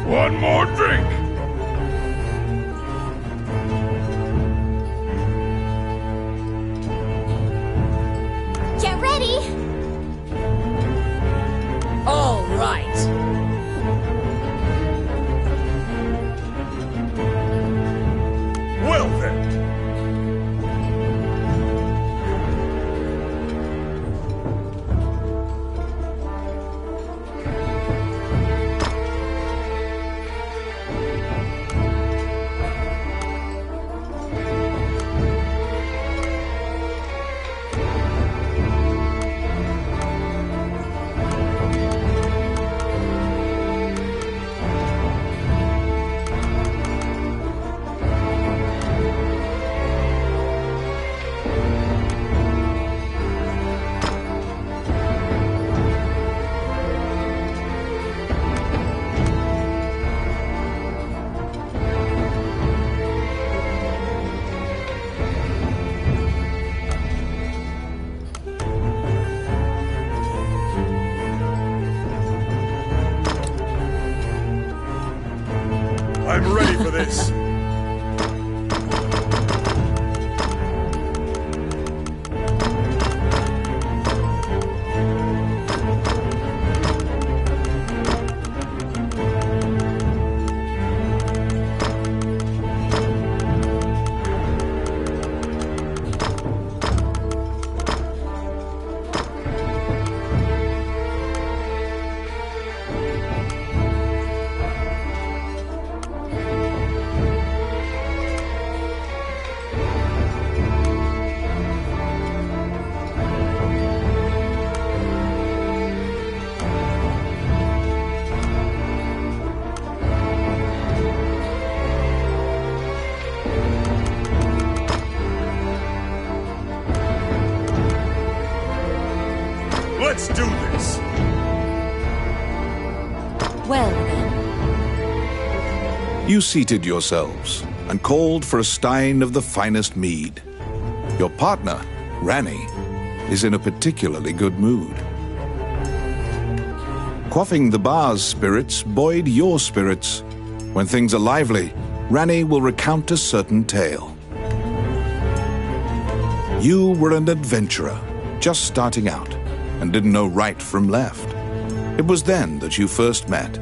One more drink. Get ready! All right. Well then. I'm ready for this. Let's do this! Well then. You seated yourselves and called for a stein of the finest mead. Your partner, Ranny, is in a particularly good mood. Quaffing the bar's spirits buoyed your spirits. When things are lively, Ranny will recount a certain tale. You were an adventurer, just starting out, and didn't know right from left. It was then that you first met.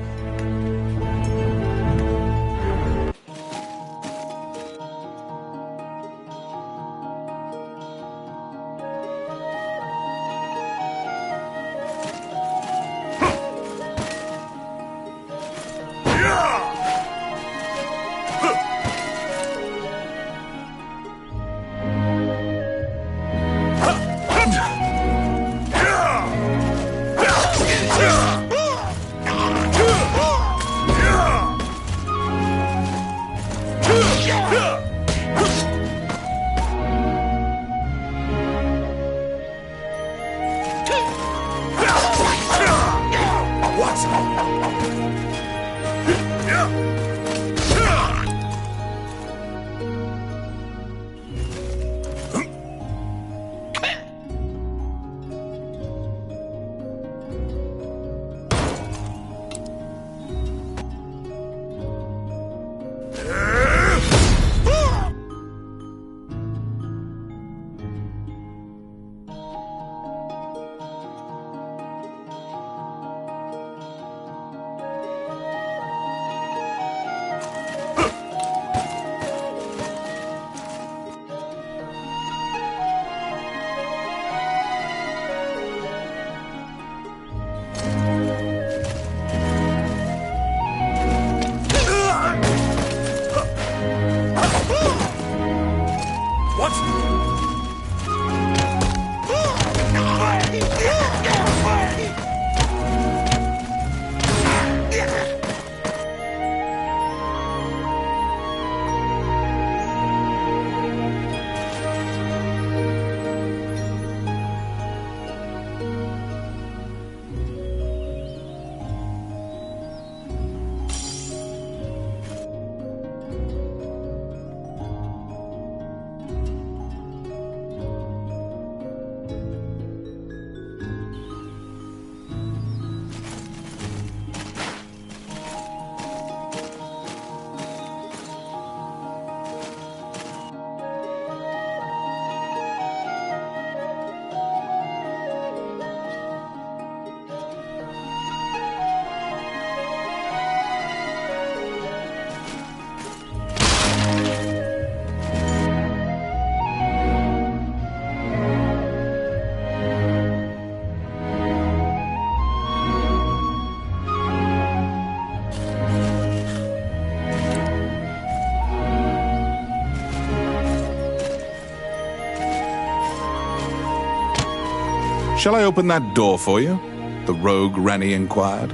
Shall I open that door for you? The rogue Ranny inquired,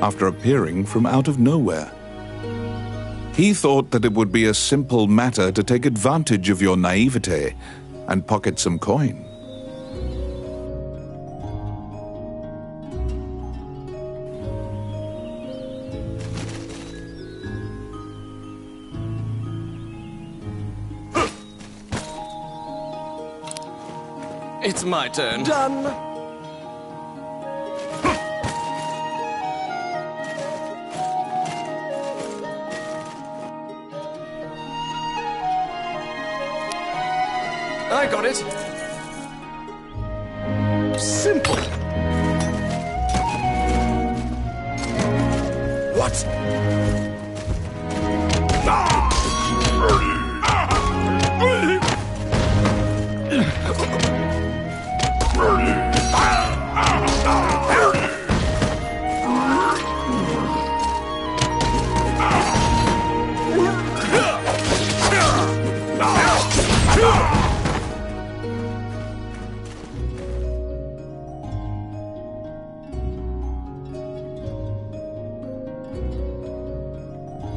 after appearing from out of nowhere. He thought that it would be a simple matter to take advantage of your naivete and pocket some coin. It's my turn. Done. I got it. Simple. What?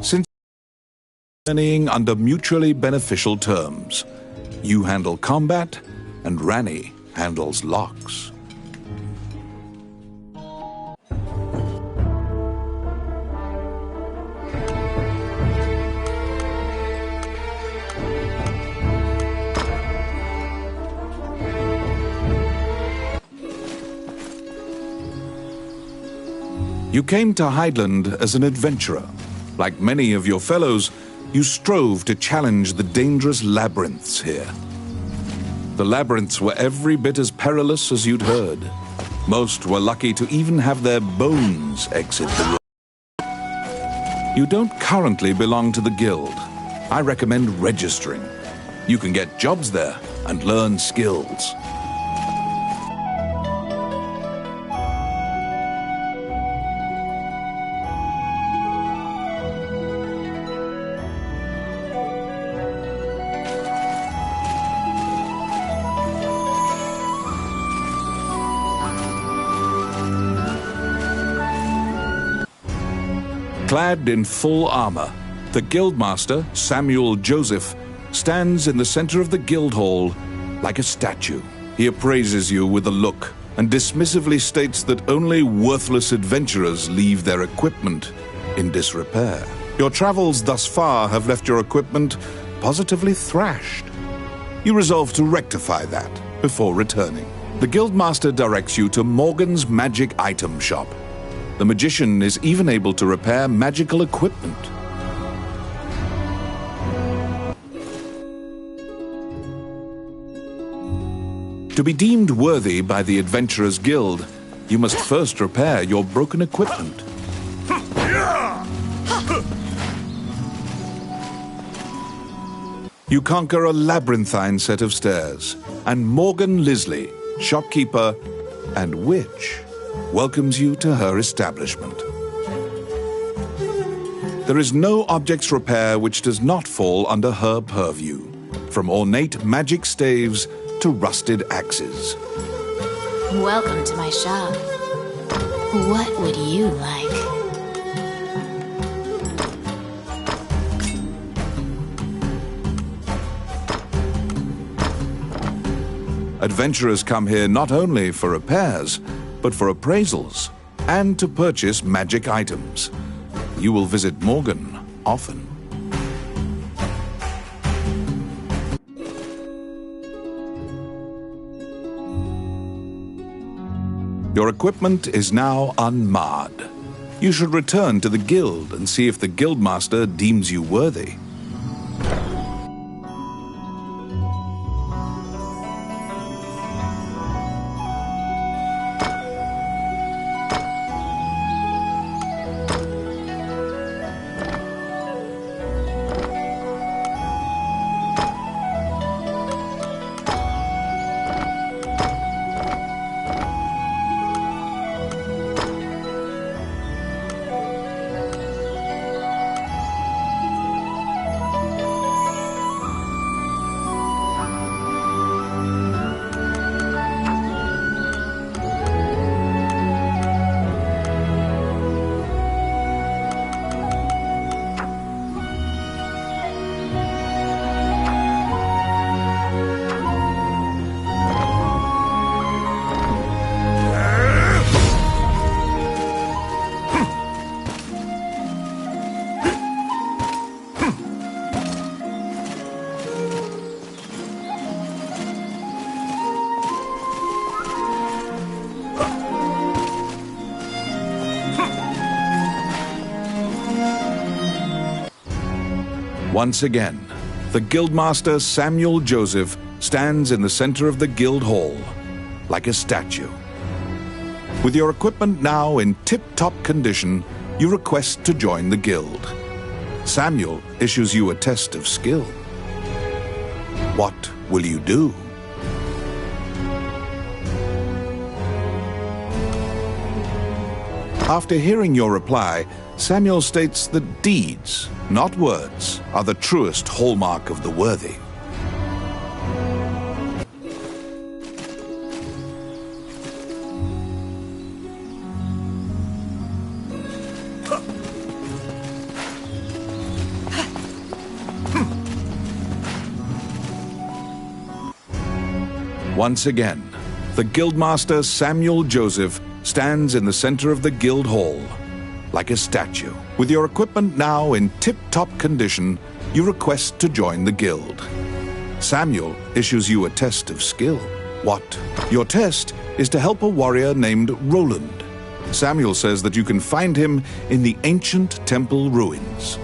Since journeying under mutually beneficial terms, you handle combat and Ranny handles locks. You came to Highland as an adventurer. Like many of your fellows, you strove to challenge the dangerous labyrinths here. The labyrinths were every bit as perilous as you'd heard. Most were lucky to even have their bones exit the room. You don't currently belong to the guild. I recommend registering. You can get jobs there and learn skills. Clad in full armor, the Guildmaster, Samuel Joseph, stands in the center of the guild hall like a statue. He appraises you with a look and dismissively states that only worthless adventurers leave their equipment in disrepair. Your travels thus far have left your equipment positively thrashed. You resolve to rectify that before returning. The Guildmaster directs you to Morgan's magic item shop. The magician is even able to repair magical equipment. To be deemed worthy by the Adventurers Guild, you must first repair your broken equipment. You conquer a labyrinthine set of stairs, and Morgan Lisley, shopkeeper and witch, welcomes you to her establishment. There is no objects repair which does not fall under her purview, from ornate magic staves to rusted axes. Welcome to my shop. What would you like? Adventurers come here not only for repairs, but for appraisals and to purchase magic items. You will visit Morgan often. Your equipment is now unmarred. You should return to the guild and see if the guildmaster deems you worthy. Once again, the Guildmaster Samuel Joseph stands in the center of the guild hall, like a statue. With your equipment now in tip-top condition, you request to join the guild. Samuel issues you a test of skill. What will you do? After hearing your reply, Samuel states that deeds, not words, are the truest hallmark of the worthy. Once again, the Guildmaster Samuel Joseph stands in the center of the guild hall, like a statue. With your equipment now in tip-top condition, you request to join the guild. Samuel issues you a test of skill. What? Your test is to help a warrior named Roland. Samuel says that you can find him in the ancient temple ruins.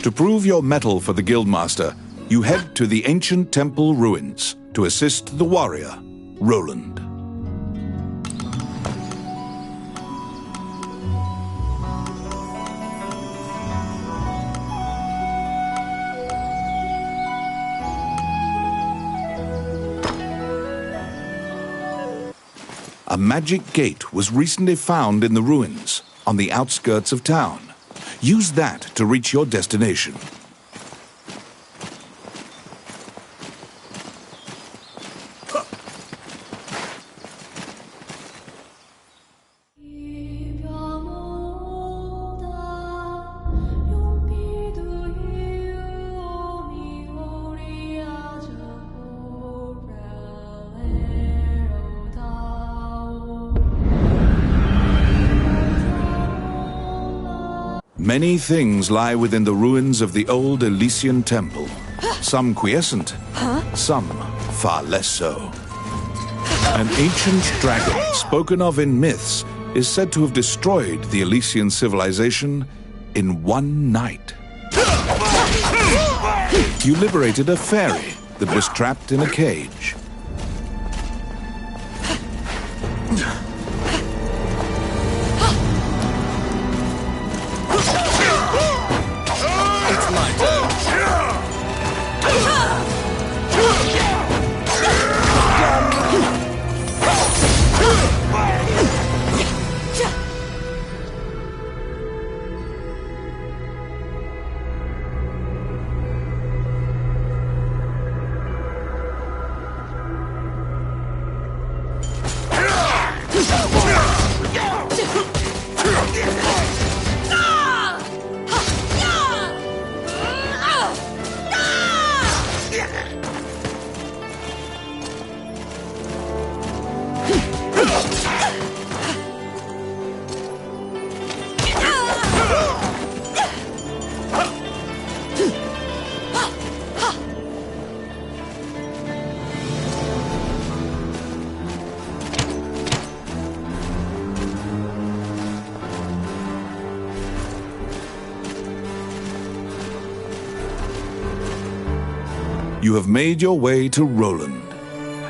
To prove your mettle for the Guildmaster, you head to the ancient temple ruins to assist the warrior, Roland. A magic gate was recently found in the ruins on the outskirts of town. Use that to reach your destination. Many things lie within the ruins of the old Elysian temple. Some quiescent, some far less so. An ancient dragon, spoken of in myths, is said to have destroyed the Elysian civilization in one night. You liberated a fairy that was trapped in a cage. You have made your way to Roland.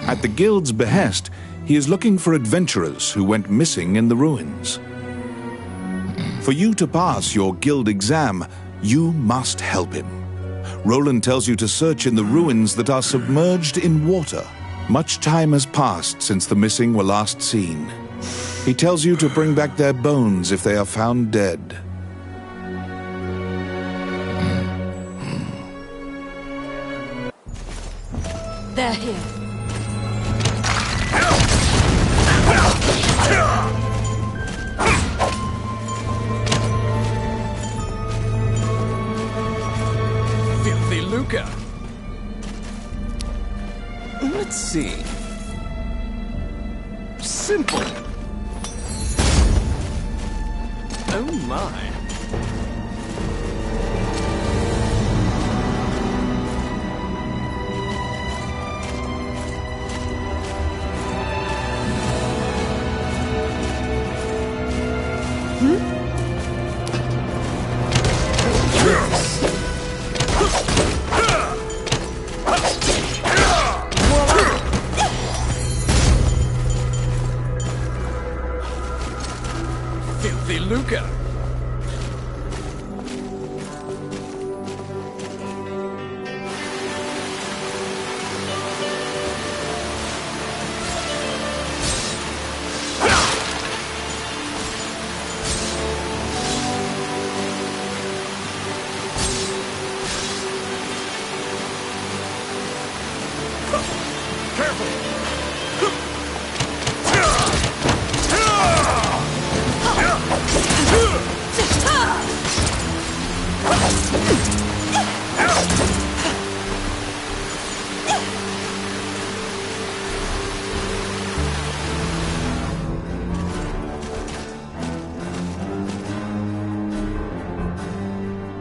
At the guild's behest, he is looking for adventurers who went missing in the ruins. For you to pass your guild exam, you must help him. Roland tells you to search in the ruins that are submerged in water. Much time has passed since the missing were last seen. He tells you to bring back their bones if they are found dead. They're here. Filthy lucre. Let's see. Simple. Oh my. Filthy lucre!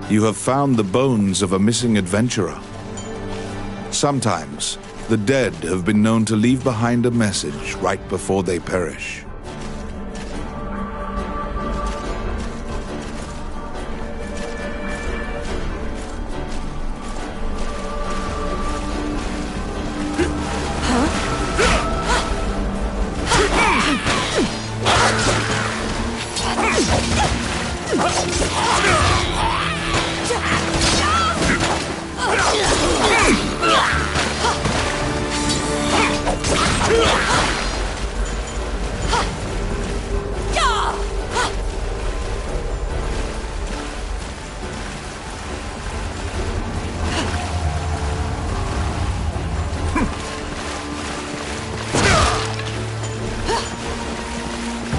You have found the bones of a missing adventurer. Sometimes, the dead have been known to leave behind a message right before they perish.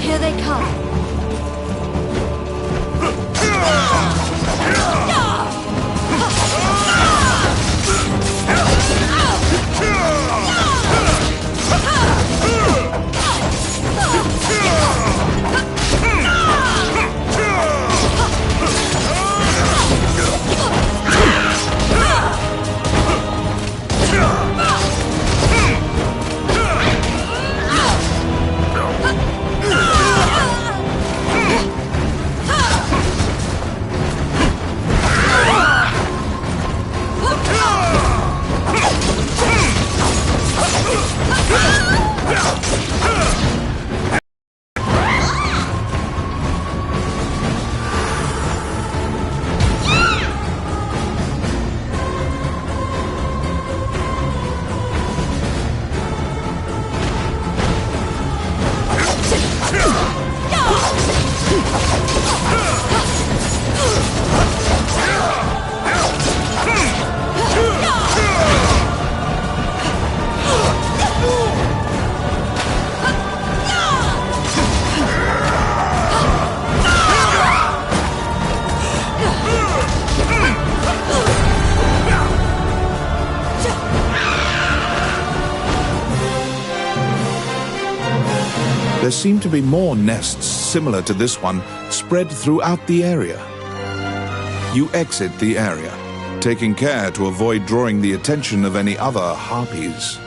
Here they come. There seem to be more nests similar to this one spread throughout the area. You exit the area, taking care to avoid drawing the attention of any other harpies.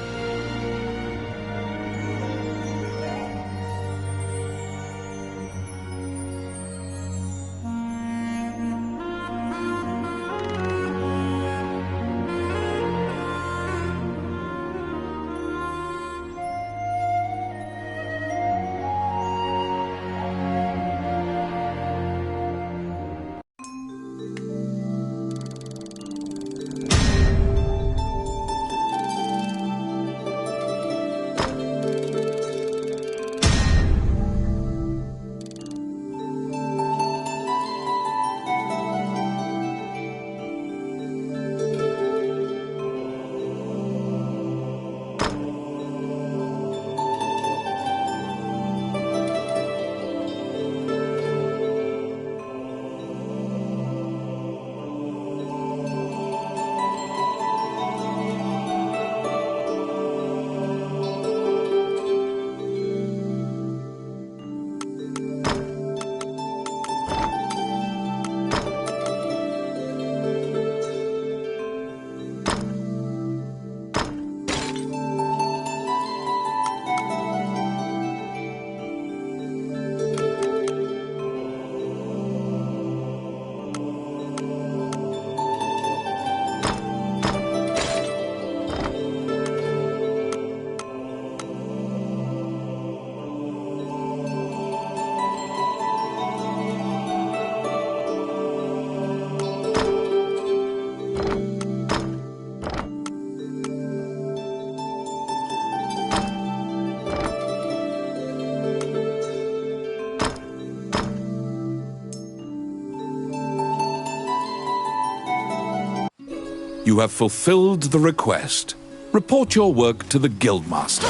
You have fulfilled the request. Report your work to the Guildmaster.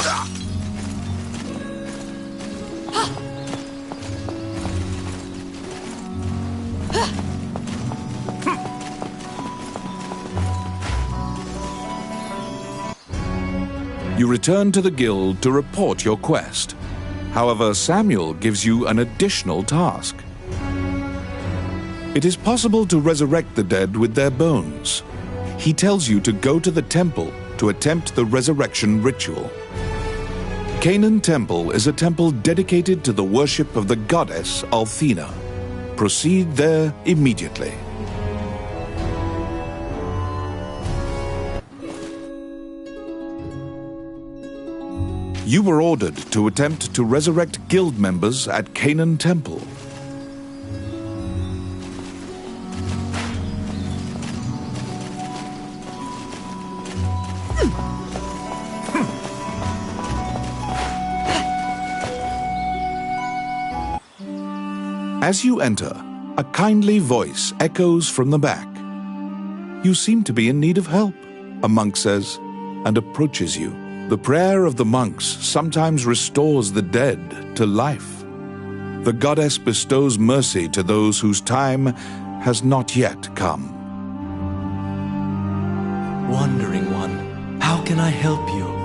You return to the guild to report your quest. However, Samuel gives you an additional task. It is possible to resurrect the dead with their bones. He tells you to go to the temple to attempt the resurrection ritual. Canaan Temple is a temple dedicated to the worship of the goddess Althena. Proceed there immediately. You were ordered to attempt to resurrect guild members at Canaan Temple. As you enter, a kindly voice echoes from the back. You seem to be in need of help, a monk says, and approaches you. The prayer of the monks sometimes restores the dead to life. The goddess bestows mercy to those whose time has not yet come. Wandering one, how can I help you?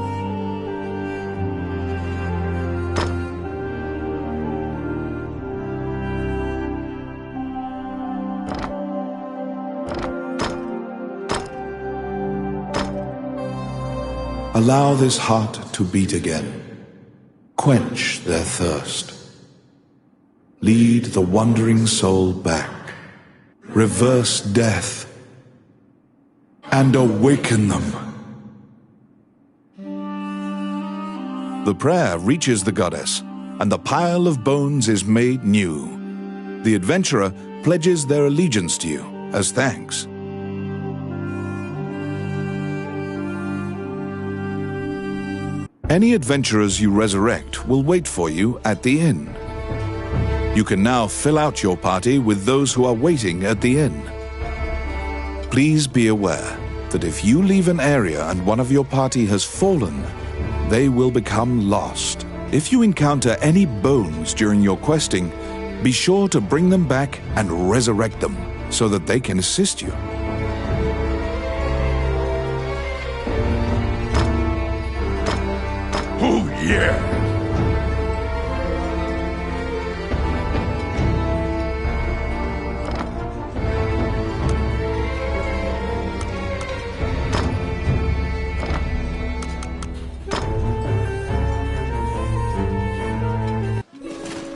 Allow this heart to beat again. Quench their thirst. Lead the wandering soul back. Reverse death. And awaken them. The prayer reaches the goddess, and the pile of bones is made new. The adventurer pledges their allegiance to you as thanks. Any adventurers you resurrect will wait for you at the inn. You can now fill out your party with those who are waiting at the inn. Please be aware that if you leave an area and one of your party has fallen, they will become lost. If you encounter any bones during your questing, be sure to bring them back and resurrect them so that they can assist you. Oh, yeah!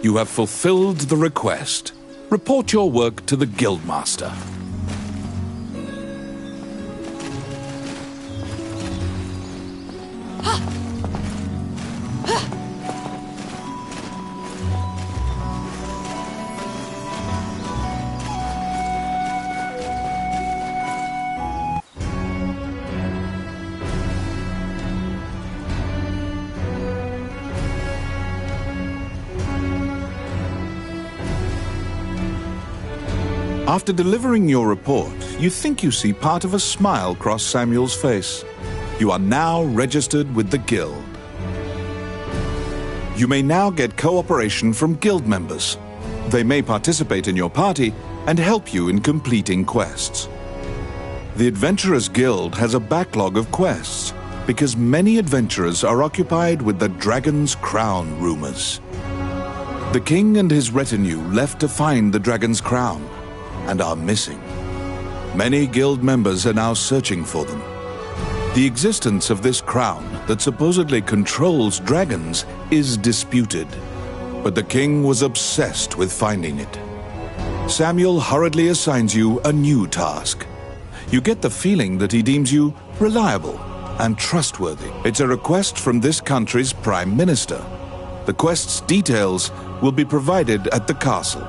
You have fulfilled the request. Report your work to the Guildmaster. After delivering your report, you think you see part of a smile cross Samuel's face. You are now registered with the guild. You may now get cooperation from guild members. They may participate in your party and help you in completing quests. The Adventurers Guild has a backlog of quests because many adventurers are occupied with the Dragon's Crown rumors. The king and his retinue left to find the Dragon's Crown and are missing. Many guild members are now searching for them. The existence of this crown that supposedly controls dragons is disputed, but the king was obsessed with finding it. Samuel hurriedly assigns you a new task. You get the feeling that he deems you reliable and trustworthy. It's a request from this country's prime minister. The quest's details will be provided at the castle.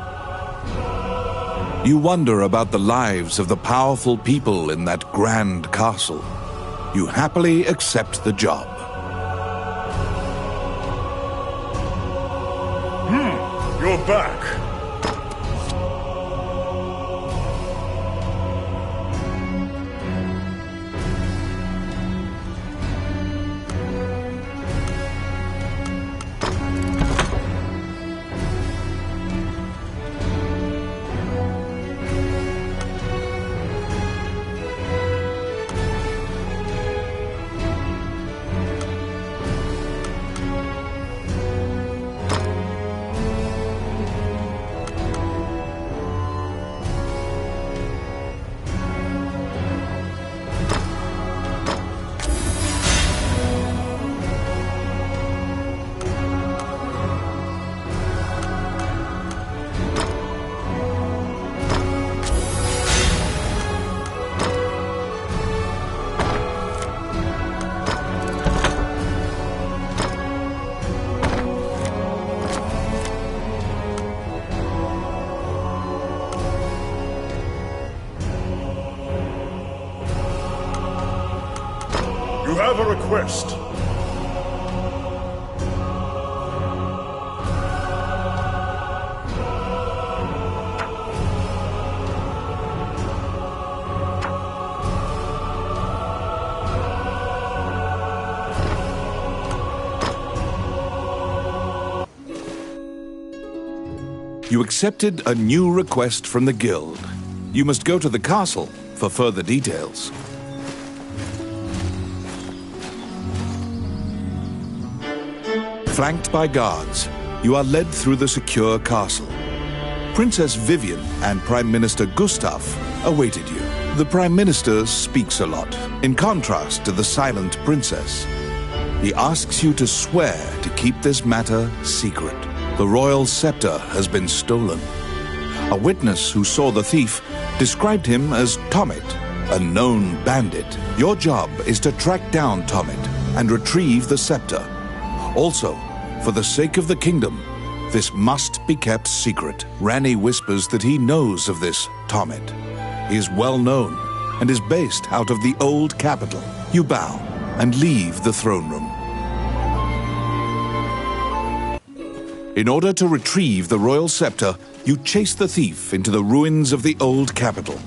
You wonder about the lives of the powerful people in that grand castle. You happily accept the job. You're back. quest. You accepted a new request from the guild. You must go to the castle for further details. Flanked by guards, you are led through the secure castle. Princess Vivian and Prime Minister Gustav awaited you. The Prime Minister speaks a lot, in contrast to the silent princess. He asks you to swear to keep this matter secret. The royal scepter has been stolen. A witness who saw the thief described him as Tomit, a known bandit. Your job is to track down Tomit and retrieve the scepter. Also, for the sake of the kingdom, this must be kept secret. Ranni whispers that he knows of this Tomit. He is well known and is based out of the old capital. You bow and leave the throne room. In order to retrieve the royal scepter, you chase the thief into the ruins of the old capital.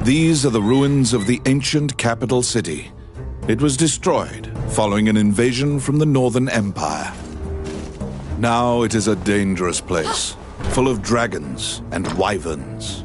These are the ruins of the ancient capital city. It was destroyed following an invasion from the Northern Empire. Now it is a dangerous place, full of dragons and wyverns.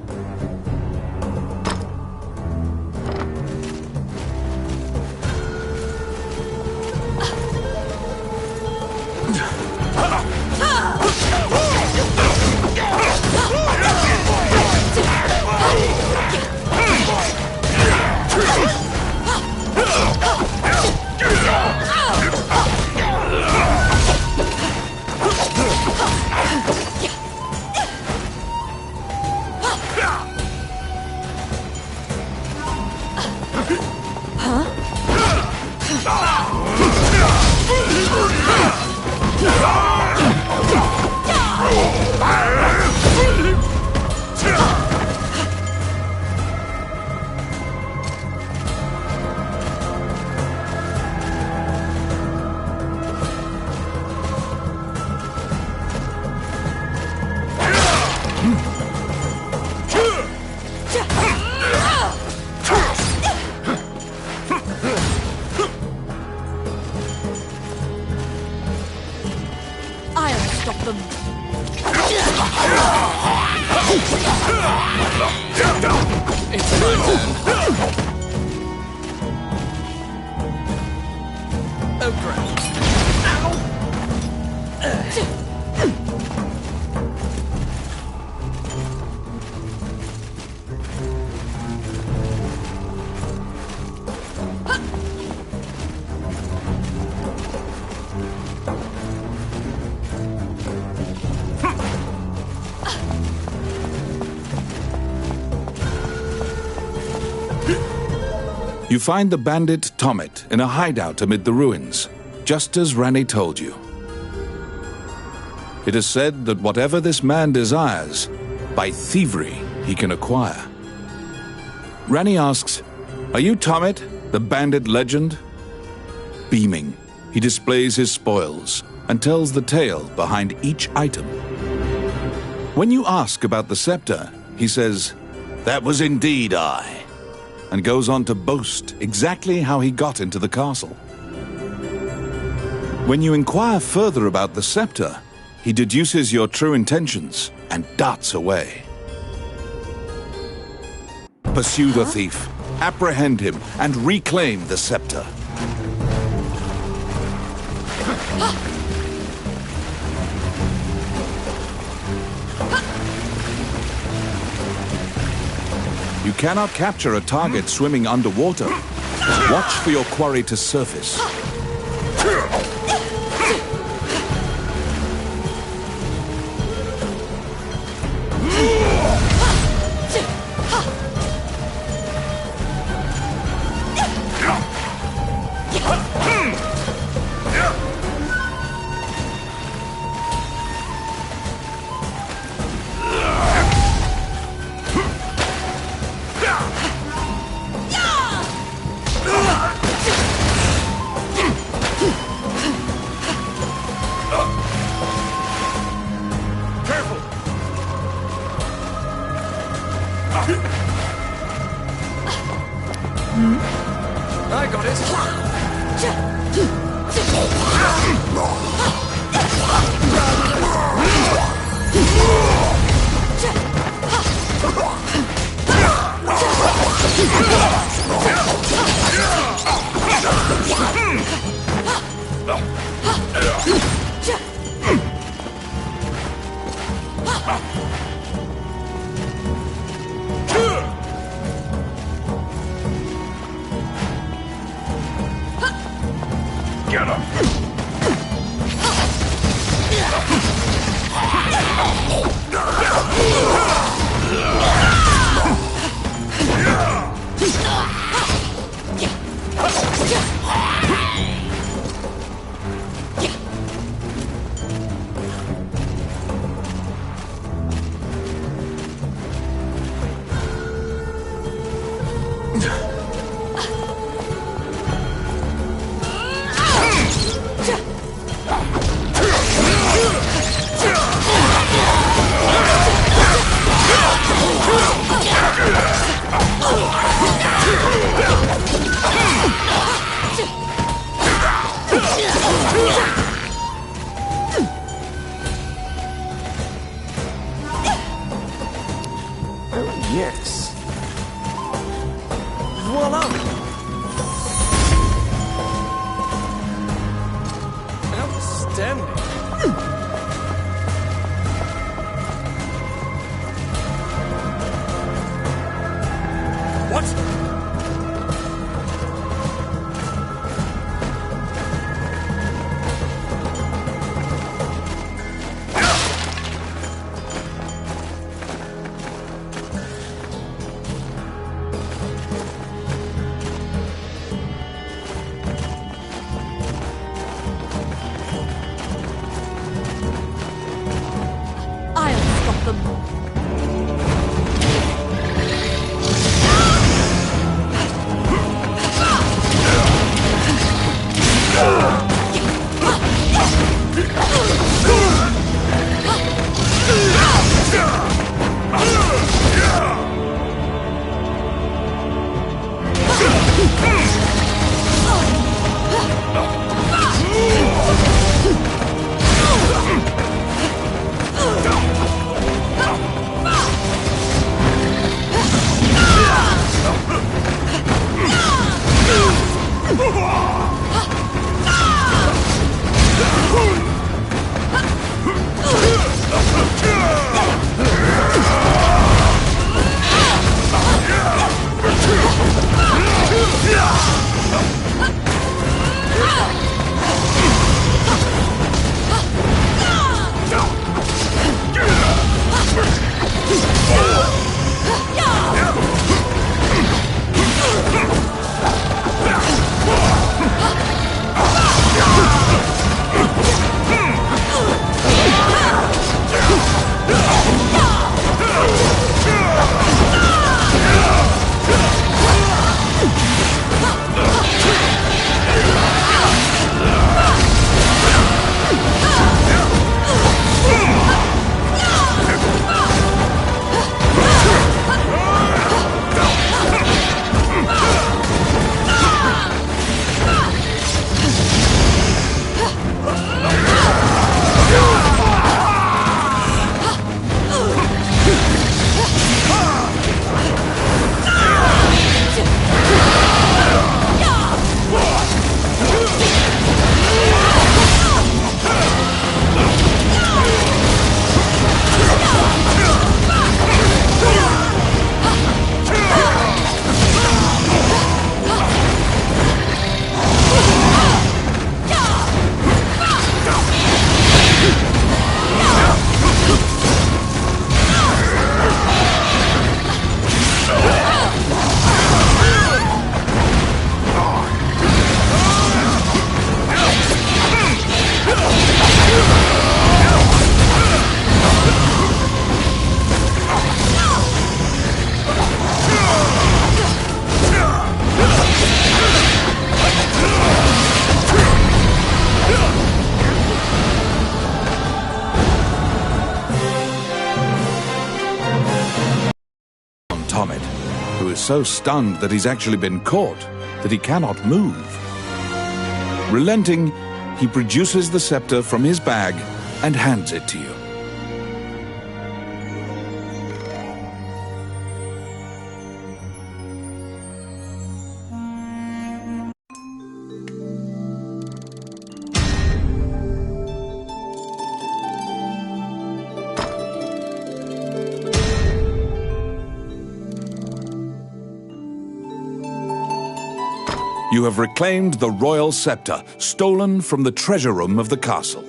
You find the bandit Tomit in a hideout amid the ruins, just as Ranni told you. It is said that whatever this man desires, by thievery he can acquire. Ranni asks, "Are you Tomit, the bandit legend?" Beaming, he displays his spoils and tells the tale behind each item. When you ask about the scepter, he says, "That was indeed I." and goes on to boast exactly how he got into the castle. When you inquire further about the scepter, he deduces your true intentions and darts away. Pursue the thief, apprehend him, and reclaim the scepter. You cannot capture a target swimming underwater. Watch for your quarry to surface. I got it. Get him! Yes. Voila! Outstanding. What? I'll stop them. so stunned that he's actually been caught that he cannot move. Relenting, he produces the scepter from his bag and hands it to you. You have reclaimed the royal scepter, stolen from the treasure room of the castle.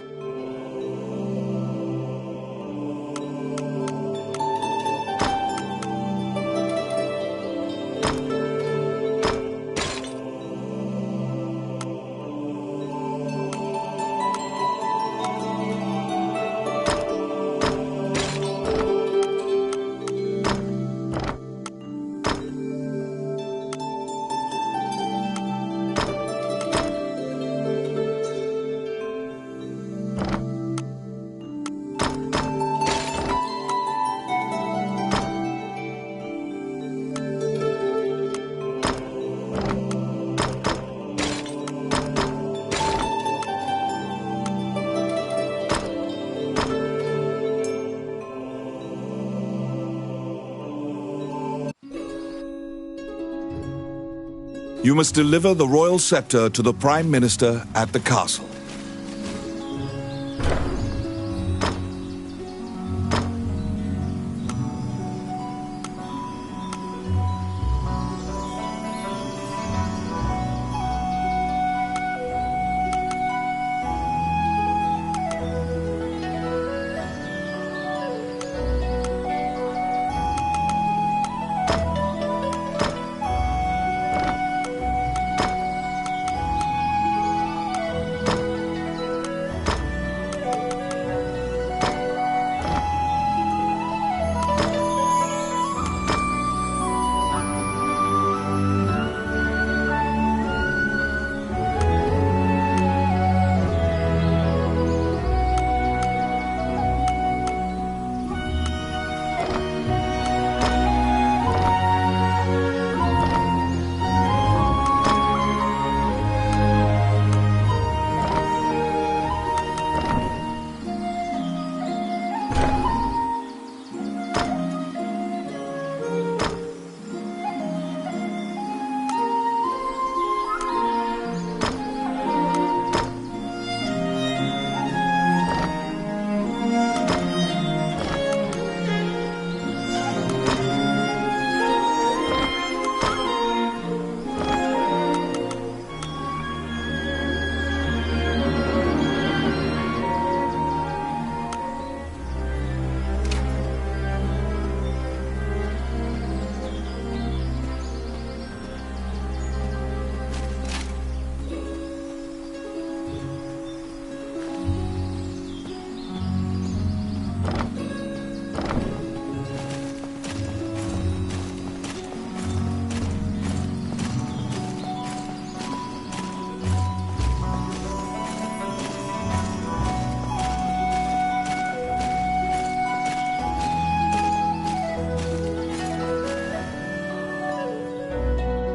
You must deliver the royal scepter to the Prime Minister at the castle.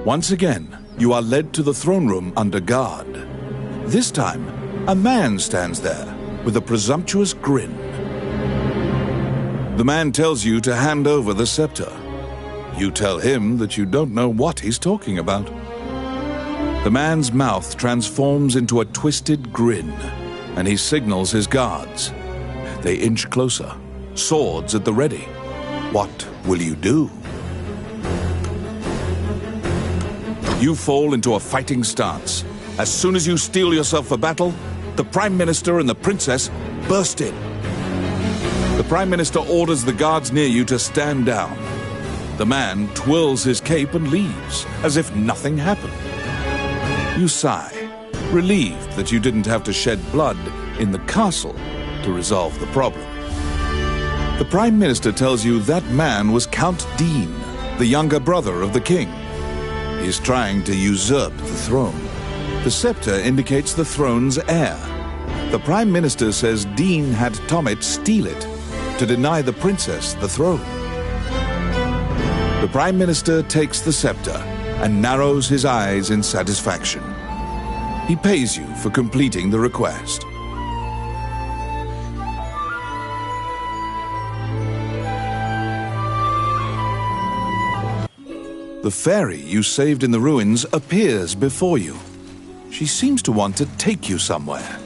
Once again, you are led to the throne room under guard. This time, a man stands there with a presumptuous grin. The man tells you to hand over the scepter. You tell him that you don't know what he's talking about. The man's mouth transforms into a twisted grin, and he signals his guards. They inch closer, swords at the ready. What will you do? You fall into a fighting stance. As soon as you steel yourself for battle, the Prime Minister and the Princess burst in. The Prime Minister orders the guards near you to stand down. The man twirls his cape and leaves, as if nothing happened. You sigh, relieved that you didn't have to shed blood in the castle to resolve the problem. The Prime Minister tells you that man was Count Dean, the younger brother of the king. He's trying to usurp the throne. The scepter indicates the throne's heir. The Prime Minister says Dean had Tommet steal it to deny the princess the throne. The Prime Minister takes the scepter and narrows his eyes in satisfaction. He pays you for completing the request. The fairy you saved in the ruins appears before you. She seems to want to take you somewhere.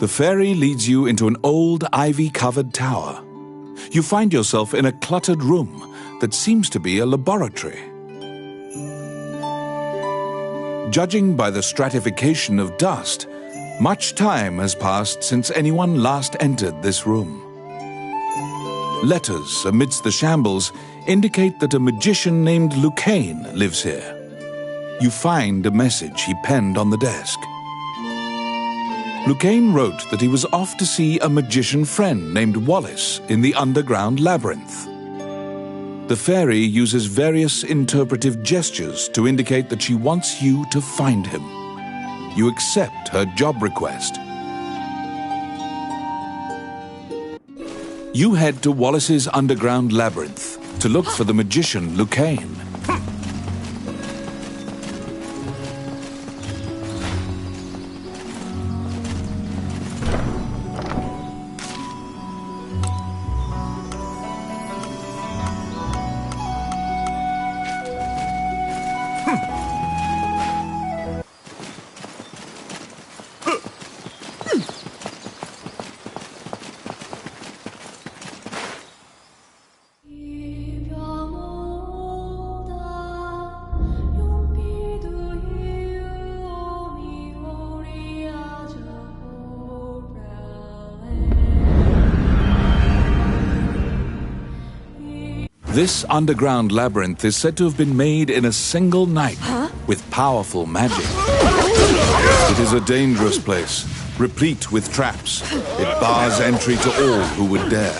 The fairy leads you into an old ivy-covered tower. You find yourself in a cluttered room that seems to be a laboratory. Judging by the stratification of dust, much time has passed since anyone last entered this room. Letters amidst the shambles indicate that a magician named Lucane lives here. You find a message he penned on the desk. Lucane wrote that he was off to see a magician friend named Wallace in the underground labyrinth. The fairy uses various interpretive gestures to indicate that she wants you to find him. You accept her job request. You head to Wallace's underground labyrinth to look for the magician Lucane. This underground labyrinth is said to have been made in a single night with powerful magic. It is a dangerous place, replete with traps. It bars entry to all who would dare.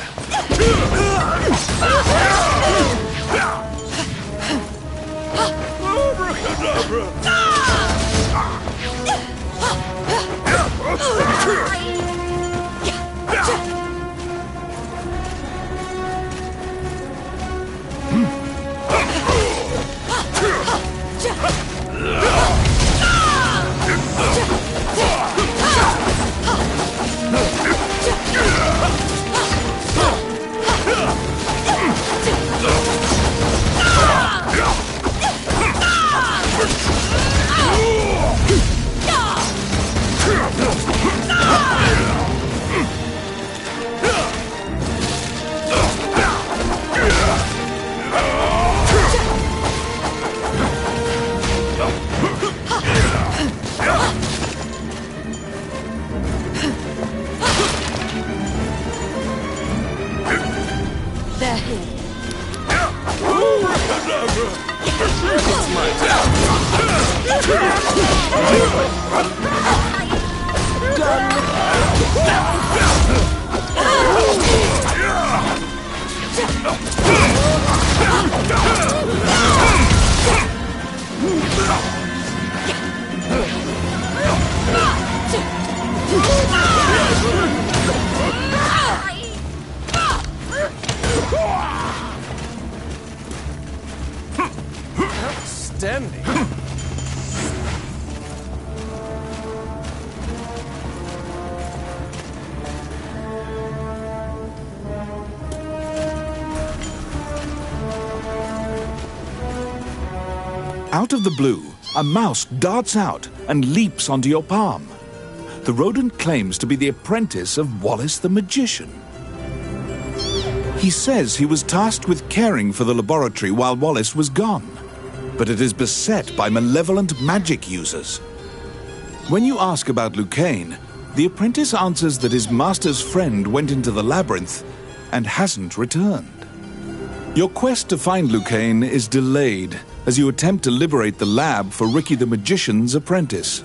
They're here. Outstanding. Out of the blue, a mouse darts out and leaps onto your palm. The rodent claims to be the apprentice of Wallace the magician. He says he was tasked with caring for the laboratory while Wallace was gone, but it is beset by malevolent magic users. When you ask about Lucane, the apprentice answers that his master's friend went into the labyrinth and hasn't returned. Your quest to find Lucane is delayed as you attempt to liberate the lab for Ricky the magician's apprentice.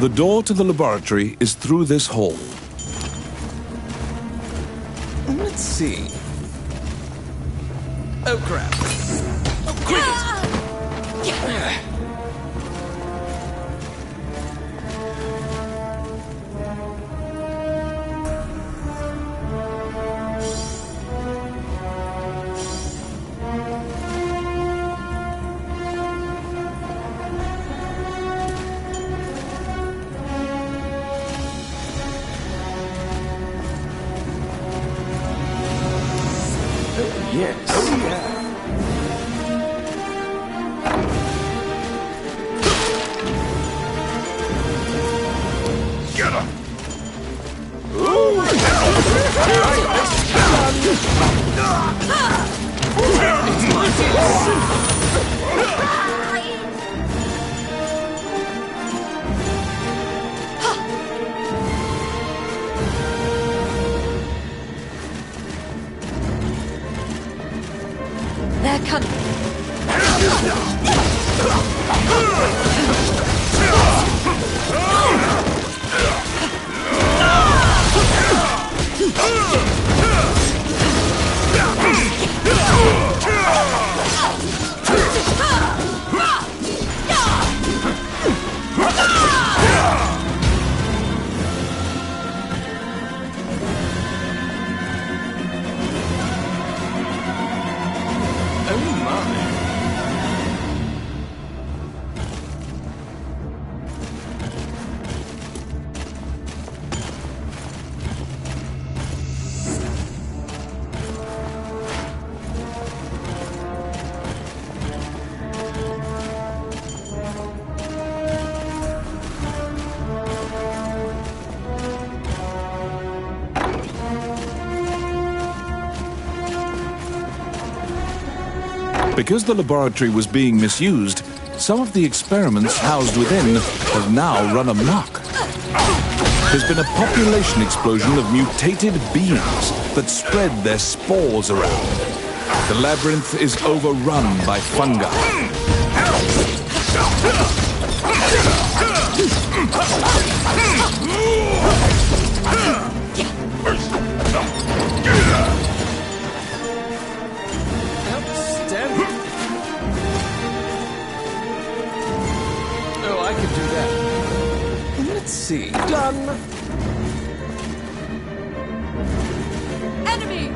The door to the laboratory is through this hall. Let's see. Oh crap. Oh, cricket! Yes. Oh yeah. Get him! They're coming. Oh my. Because the laboratory was being misused, some of the experiments housed within have now run amok. There's been a population explosion of mutated beings that spread their spores around. The labyrinth is overrun by fungi. Outstanding. Oh, I could do that. Let's see. Done. Enemy!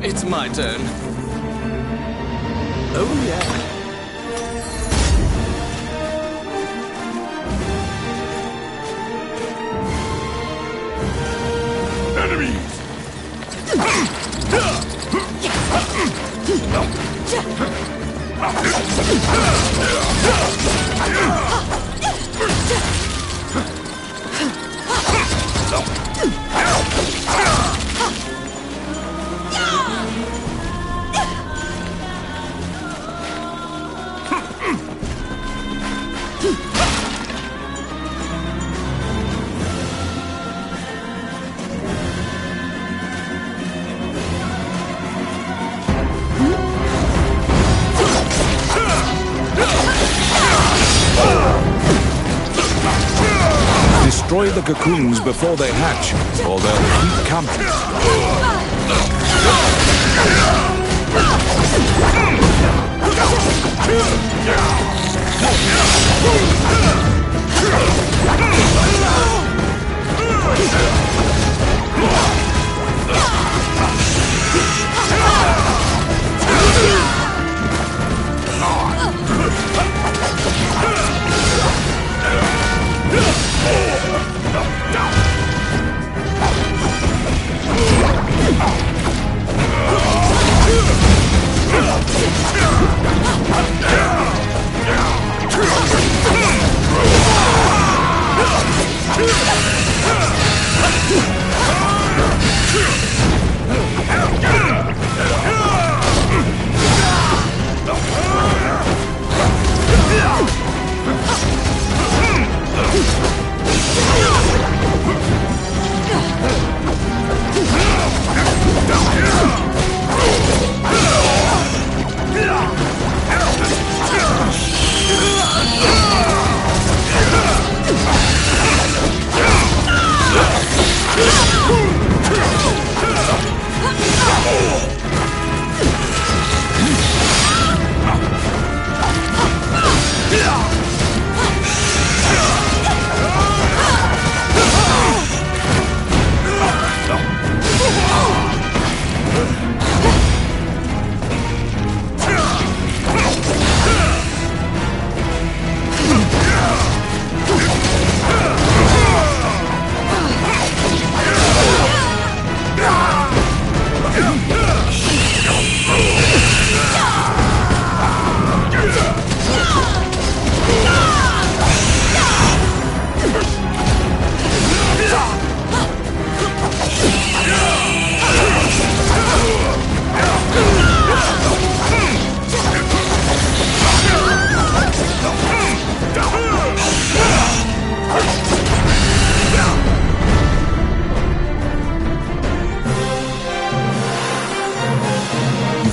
It's my turn. Oh yeah. Enemies! Destroy the cocoons before they hatch, or they'll keep coming.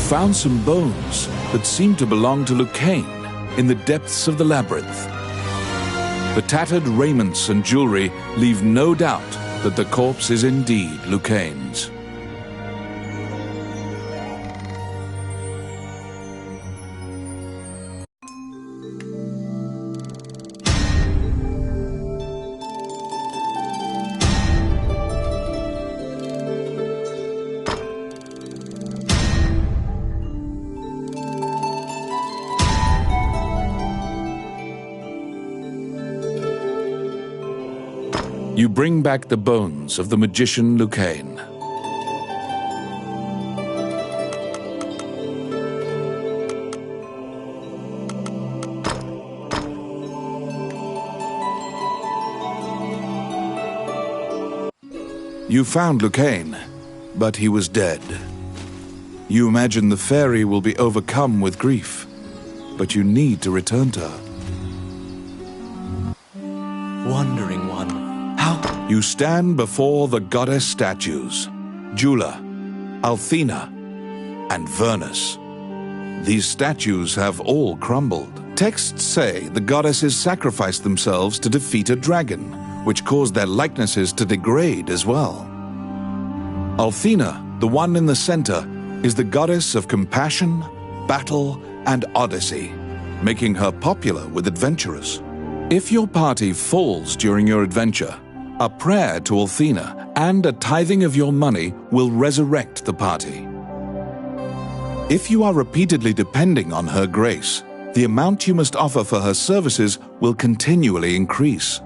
Found some bones that seem to belong to Lucane in the depths of the labyrinth. The tattered raiments and jewelry leave no doubt that the corpse is indeed Lucane's. You bring back the bones of the magician Lucane. You found Lucane, but he was dead. You imagine the fairy will be overcome with grief, but you need to return to her. Wandering one, how? You stand before the goddess statues, Jula, Althena, and Vernus. These statues have all crumbled. Texts say the goddesses sacrificed themselves to defeat a dragon, which caused their likenesses to degrade as well. Althena, the one in the center, is the goddess of compassion, battle, and odyssey, making her popular with adventurers. If your party falls during your adventure, a prayer to Althena and a tithing of your money will resurrect the party. If you are repeatedly depending on her grace, the amount you must offer for her services will continually increase.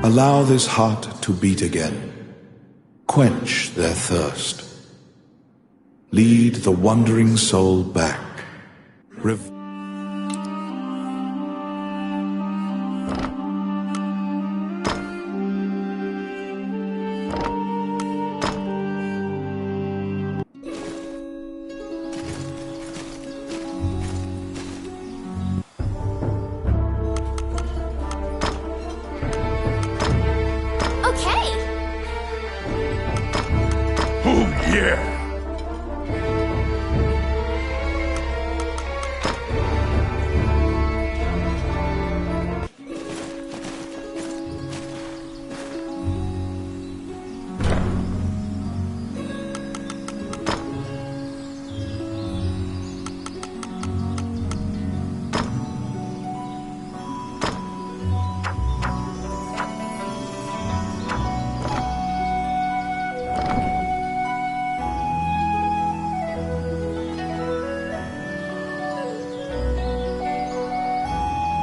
Allow this heart to beat again. Quench their thirst. Lead the wandering soul back. Okay. Oh, yeah!